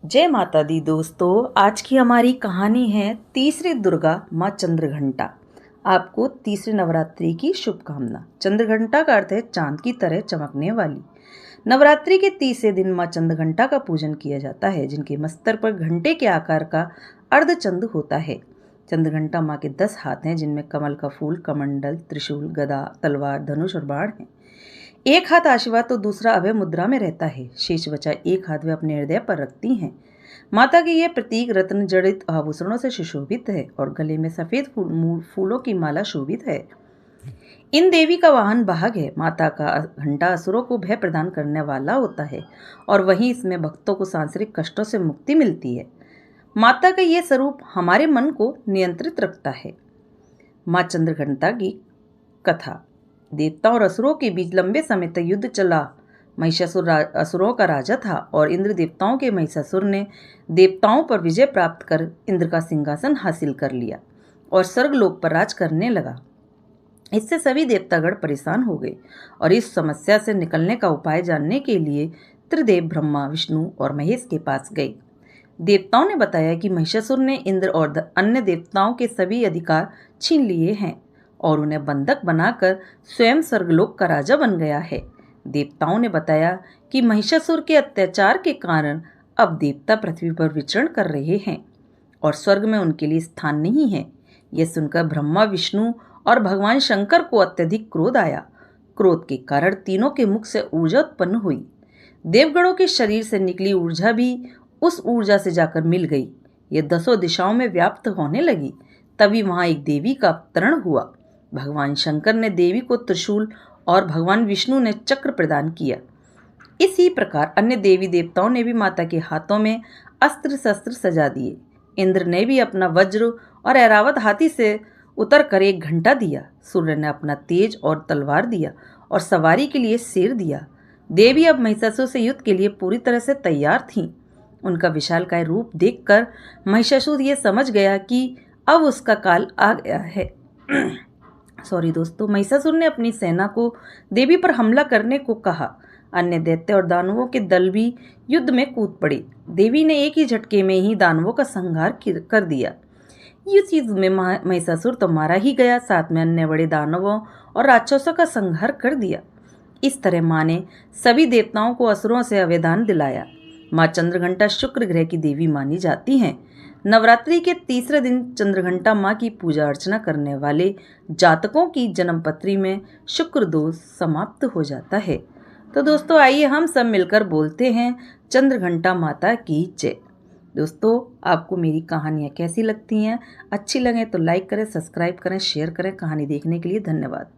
जय माता दी दोस्तों। आज की हमारी कहानी है तीसरी दुर्गा माँ चंद्रघंटा। आपको तीसरे नवरात्रि की शुभकामना। चंद्रघंटा का अर्थ है चांद की तरह चमकने वाली। नवरात्रि के तीसरे दिन माँ चंद्रघंटा का पूजन किया जाता है, जिनके मस्तक पर घंटे के आकार का अर्धचंद्र होता है। चंद्रघंटा माँ के 10 हाथ हैं, जिनमें कमल का फूल, कमंडल, त्रिशूल, गदा, तलवार, धनुष और बाण है। एक हाथ आशीर्वाद तो दूसरा अभय मुद्रा में रहता है। शेष बचा एक हाथ वे अपने हृदय पर रखती हैं। माता की यह प्रतीक रत्न जड़ित आभूषणों से सुशोभित है और गले में सफेद फूलों की माला शोभित है। इन देवी का वाहन बाघ है। माता का घंटा असुरों को भय प्रदान करने वाला होता है और वहीं इसमें भक्तों को सांसारिक कष्टों से मुक्ति मिलती है। माता का यह स्वरूप हमारे मन को नियंत्रित रखता है। माँ चंद्रघंटा की कथा। देवताओं और असुरों के बीच लंबे समय तक युद्ध चला। महिषासुर असुरों का राजा था और इंद्र देवताओं के महिषासुर ने देवताओं पर विजय प्राप्त कर इंद्र का सिंहासन हासिल कर लिया और स्वर्गलोक पर राज करने लगा। इससे सभी देवतागण परेशान हो गए और इस समस्या से निकलने का उपाय जानने के लिए त्रिदेव ब्रह्मा, विष्णु और महेश के पास गए। देवताओं ने बताया कि महिषासुर ने इंद्र और अन्य देवताओं के सभी अधिकार छीन लिए हैं और उन्हें बंधक बनाकर स्वयं स्वर्गलोक का राजा बन गया है। देवताओं ने बताया कि महिषासुर के अत्याचार के कारण अब देवता पृथ्वी पर विचरण कर रहे हैं और स्वर्ग में उनके लिए स्थान नहीं है। यह सुनकर ब्रह्मा, विष्णु और भगवान शंकर को अत्यधिक क्रोध आया। क्रोध के कारण तीनों के मुख से ऊर्जा उत्पन्न हुई। देवगणों के शरीर से निकली ऊर्जा भी उस ऊर्जा से जाकर मिल गई। यह 10 दिशाओं में व्याप्त होने लगी। तभी वहां एक देवी का अवतरण हुआ। भगवान शंकर ने देवी को त्रिशूल और भगवान विष्णु ने चक्र प्रदान किया। इसी प्रकार अन्य देवी देवताओं ने भी माता के हाथों में अस्त्र शस्त्र सजा दिए। इंद्र ने भी अपना वज्र और ऐरावत हाथी से उतर कर एक घंटा दिया। सूर्य ने अपना तेज और तलवार दिया और सवारी के लिए शेर दिया। देवी अब महिषासुर से युद्ध के लिए पूरी तरह से तैयार थीं। उनका विशालकाय रूप देखकर महिषासुर ये समझ गया कि अब उसका काल आ गया है। दोस्तों, महिषासुर ने अपनी सेना को देवी पर हमला करने को कहा। अन्य दैत्य और दानवों के दल भी युद्ध में कूद पड़े। देवी ने एक ही झटके में ही दानवों का संहार कर दिया। इस युद्ध में महिषासुर तो मारा ही गया, साथ में अन्य बड़े दानवों और राक्षसों का संहार कर दिया। इस तरह माँ ने सभी देवताओं को असुरों से अवैधान दिलाया। माँ चंद्रघंटा शुक्र ग्रह की देवी मानी जाती हैं। नवरात्रि के तीसरे दिन चंद्रघंटा माँ की पूजा अर्चना करने वाले जातकों की जन्मपत्री में शुक्र दोष समाप्त हो जाता है। तो दोस्तों, आइए हम सब मिलकर बोलते हैं चंद्रघंटा माता की जय। दोस्तों, आपको मेरी कहानियाँ कैसी लगती हैं? अच्छी लगें तो लाइक करें, सब्सक्राइब करें, शेयर करें। कहानी देखने के लिए धन्यवाद।